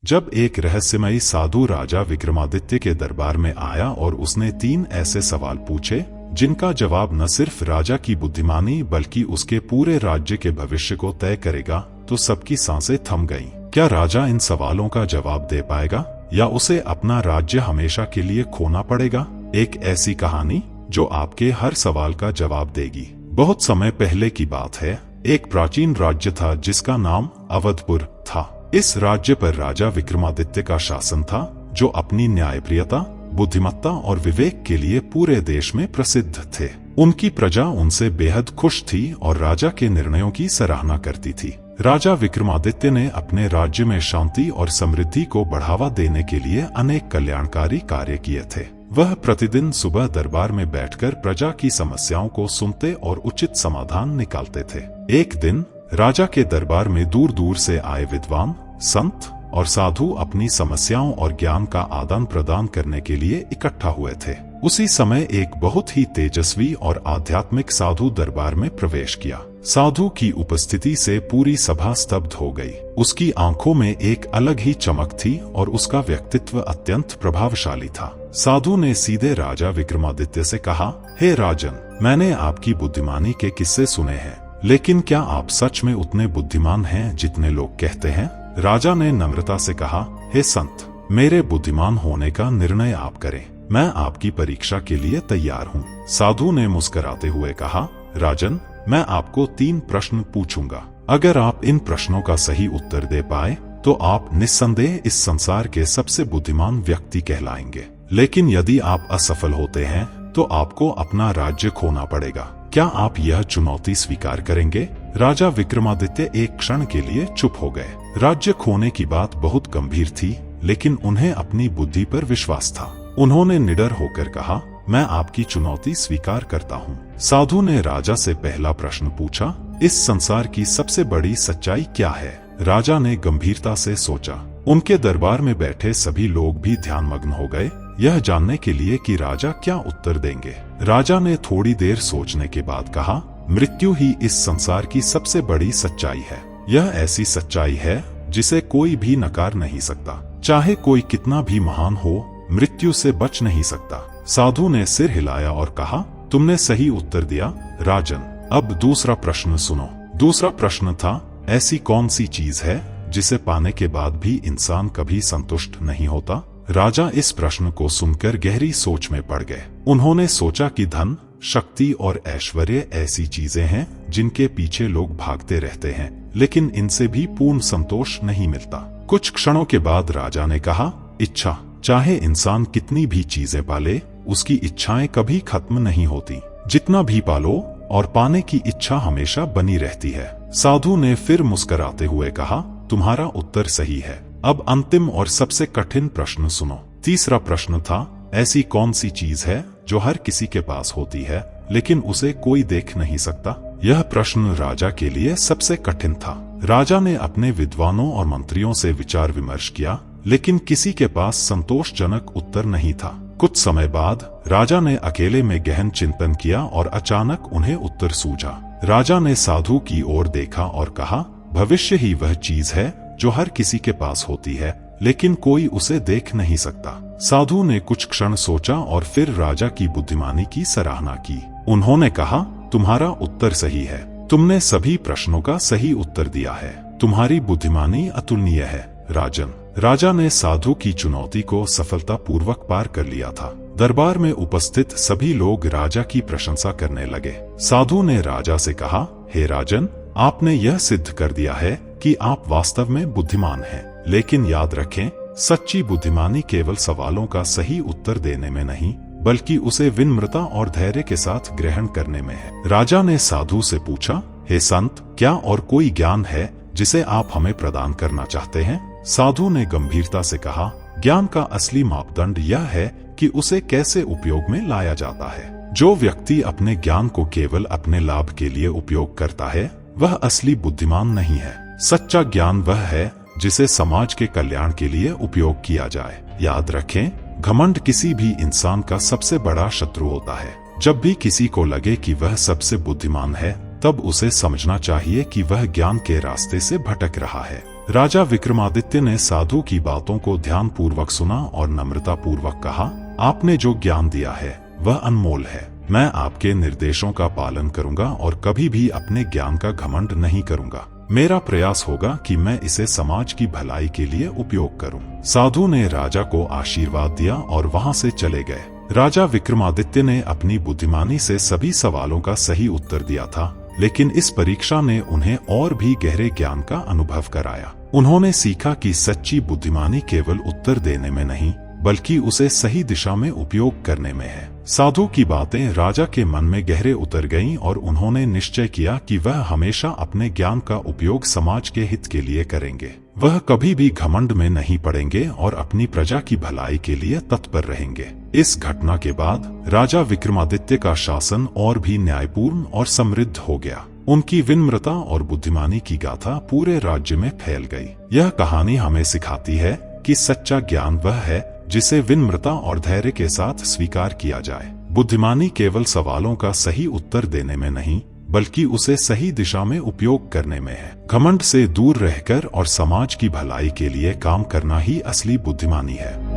जब एक रहस्यमयी साधु राजा विक्रमादित्य के दरबार में आया और उसने 3 ऐसे सवाल पूछे जिनका जवाब न सिर्फ राजा की बुद्धिमानी बल्कि उसके पूरे राज्य के भविष्य को तय करेगा, तो सबकी सांसें थम गईं। क्या राजा इन सवालों का जवाब दे पाएगा या उसे अपना राज्य हमेशा के लिए खोना पड़ेगा? एक ऐसी कहानी जो आपके हर सवाल का जवाब देगी। बहुत समय पहले की बात है, एक प्राचीन राज्य था जिसका नाम अवधपुर था। इस राज्य पर राजा विक्रमादित्य का शासन था, जो अपनी न्यायप्रियता, बुद्धिमत्ता और विवेक के लिए पूरे देश में प्रसिद्ध थे। उनकी प्रजा उनसे बेहद खुश थी और राजा के निर्णयों की सराहना करती थी। राजा विक्रमादित्य ने अपने राज्य में शांति और समृद्धि को बढ़ावा देने के लिए अनेक कल्याणकारी कार्य किए थे। वह प्रतिदिन सुबह दरबार में बैठकर प्रजा की समस्याओं को सुनते और उचित समाधान निकालते थे। एक दिन राजा के दरबार में दूर दूर से आए विद्वान, संत और साधु अपनी समस्याओं और ज्ञान का आदान प्रदान करने के लिए इकट्ठा हुए थे। उसी समय एक बहुत ही तेजस्वी और आध्यात्मिक साधु दरबार में प्रवेश किया। साधु की उपस्थिति से पूरी सभा स्तब्ध हो गई। उसकी आंखों में एक अलग ही चमक थी और उसका व्यक्तित्व अत्यंत प्रभावशाली था। साधु ने सीधे राजा विक्रमादित्य से कहा, हे राजन, मैंने आपकी बुद्धिमानी के किस्से सुने हैं, लेकिन क्या आप सच में उतने बुद्धिमान हैं जितने लोग कहते हैं? राजा ने नम्रता से कहा, हे संत, मेरे बुद्धिमान होने का निर्णय आप करें, मैं आपकी परीक्षा के लिए तैयार हूँ। साधु ने मुस्कुराते हुए कहा, राजन, मैं आपको 3 प्रश्न पूछूंगा। अगर आप इन प्रश्नों का सही उत्तर दे पाए तो आप निस्संदेह इस संसार के सबसे बुद्धिमान व्यक्ति कहलाएंगे। लेकिन यदि आप असफल होते हैं तो आपको अपना राज्य खोना पड़ेगा। क्या आप यह चुनौती स्वीकार करेंगे? राजा विक्रमादित्य एक क्षण के लिए चुप हो गए। राज्य खोने की बात बहुत गंभीर थी, लेकिन उन्हें अपनी बुद्धि पर विश्वास था। उन्होंने निडर होकर कहा, मैं आपकी चुनौती स्वीकार करता हूँ। साधु ने राजा से पहला प्रश्न पूछा, इस संसार की सबसे बड़ी सच्चाई क्या है? राजा ने गंभीरता से सोचा। उनके दरबार में बैठे सभी लोग भी ध्यानमग्न हो गए, यह जानने के लिए कि राजा क्या उत्तर देंगे। राजा ने थोड़ी देर सोचने के बाद कहा, मृत्यु ही इस संसार की सबसे बड़ी सच्चाई है। यह ऐसी सच्चाई है जिसे कोई भी नकार नहीं सकता। चाहे कोई कितना भी महान हो, मृत्यु से बच नहीं सकता। साधु ने सिर हिलाया और कहा, तुमने सही उत्तर दिया राजन। अब दूसरा प्रश्न सुनो। दूसरा प्रश्न था, ऐसी कौन सी चीज है जिसे पाने के बाद भी इंसान कभी संतुष्ट नहीं होता? राजा इस प्रश्न को सुनकर गहरी सोच में पड़ गए। उन्होंने सोचा कि धन, शक्ति और ऐश्वर्य ऐसी चीजें हैं जिनके पीछे लोग भागते रहते हैं, लेकिन इनसे भी पूर्ण संतोष नहीं मिलता। कुछ क्षणों के बाद राजा ने कहा, इच्छा। चाहे इंसान कितनी भी चीजें पाले, उसकी इच्छाएं कभी खत्म नहीं होती। जितना भी पालो और पाने की इच्छा हमेशा बनी रहती है। साधु ने फिर मुस्कुराते हुए कहा, तुम्हारा उत्तर सही है। अब अंतिम और सबसे कठिन प्रश्न सुनो। तीसरा प्रश्न था, ऐसी कौन सी चीज है जो हर किसी के पास होती है लेकिन उसे कोई देख नहीं सकता? यह प्रश्न राजा के लिए सबसे कठिन था। राजा ने अपने विद्वानों और मंत्रियों से विचार विमर्श किया, लेकिन किसी के पास संतोषजनक उत्तर नहीं था। कुछ समय बाद राजा ने अकेले में गहन चिंतन किया और अचानक उन्हें उत्तर सूझा। राजा ने साधु की ओर देखा और कहा, भविष्य ही वह चीज है जो हर किसी के पास होती है, लेकिन कोई उसे देख नहीं सकता। साधु ने कुछ क्षण सोचा और फिर राजा की बुद्धिमानी की सराहना की। उन्होंने कहा, तुम्हारा उत्तर सही है। तुमने सभी प्रश्नों का सही उत्तर दिया है। तुम्हारी बुद्धिमानी अतुलनीय है राजन। राजा ने साधु की चुनौती को सफलतापूर्वक पार कर लिया था। दरबार में उपस्थित सभी लोग राजा की प्रशंसा करने लगे। साधु ने राजा से कहा, हे राजन, आपने यह सिद्ध कर दिया है कि आप वास्तव में बुद्धिमान हैं। लेकिन याद रखें, सच्ची बुद्धिमानी केवल सवालों का सही उत्तर देने में नहीं, बल्कि उसे विनम्रता और धैर्य के साथ ग्रहण करने में है। राजा ने साधु से पूछा, हे संत, क्या और कोई ज्ञान है जिसे आप हमें प्रदान करना चाहते हैं? साधु ने गंभीरता से कहा, ज्ञान का असली मापदंड यह है कि उसे कैसे उपयोग में लाया जाता है। जो व्यक्ति अपने ज्ञान को केवल अपने लाभ के लिए उपयोग करता है, वह असली बुद्धिमान नहीं है। सच्चा ज्ञान वह है जिसे समाज के कल्याण के लिए उपयोग किया जाए। याद रखें, घमंड किसी भी इंसान का सबसे बड़ा शत्रु होता है। जब भी किसी को लगे कि वह सबसे बुद्धिमान है, तब उसे समझना चाहिए कि वह ज्ञान के रास्ते से भटक रहा है। राजा विक्रमादित्य ने साधु की बातों को ध्यानपूर्वक सुना और नम्रतापूर्वक कहा, आपने जो ज्ञान दिया है वह अनमोल है। मैं आपके निर्देशों का पालन करूंगा और कभी भी अपने ज्ञान का घमंड नहीं करूंगा। मेरा प्रयास होगा कि मैं इसे समाज की भलाई के लिए उपयोग करूं। साधु ने राजा को आशीर्वाद दिया और वहां से चले गए। राजा विक्रमादित्य ने अपनी बुद्धिमानी से सभी सवालों का सही उत्तर दिया था, लेकिन इस परीक्षा ने उन्हें और भी गहरे ज्ञान का अनुभव कराया। उन्होंने सीखा कि सच्ची बुद्धिमानी केवल उत्तर देने में नहीं, बल्कि उसे सही दिशा में उपयोग करने में है। साधु की बातें राजा के मन में गहरे उतर गईं और उन्होंने निश्चय किया कि वह हमेशा अपने ज्ञान का उपयोग समाज के हित के लिए करेंगे। वह कभी भी घमंड में नहीं पड़ेंगे और अपनी प्रजा की भलाई के लिए तत्पर रहेंगे। इस घटना के बाद राजा विक्रमादित्य का शासन और भी न्यायपूर्ण और समृद्ध हो गया। उनकी विनम्रता और बुद्धिमानी की गाथा पूरे राज्य में फैल गई। यह कहानी हमें सिखाती है कि सच्चा ज्ञान वह है जिसे विनम्रता और धैर्य के साथ स्वीकार किया जाए। बुद्धिमानी केवल सवालों का सही उत्तर देने में नहीं, बल्कि उसे सही दिशा में उपयोग करने में है। घमंड से दूर रहकर और समाज की भलाई के लिए काम करना ही असली बुद्धिमानी है।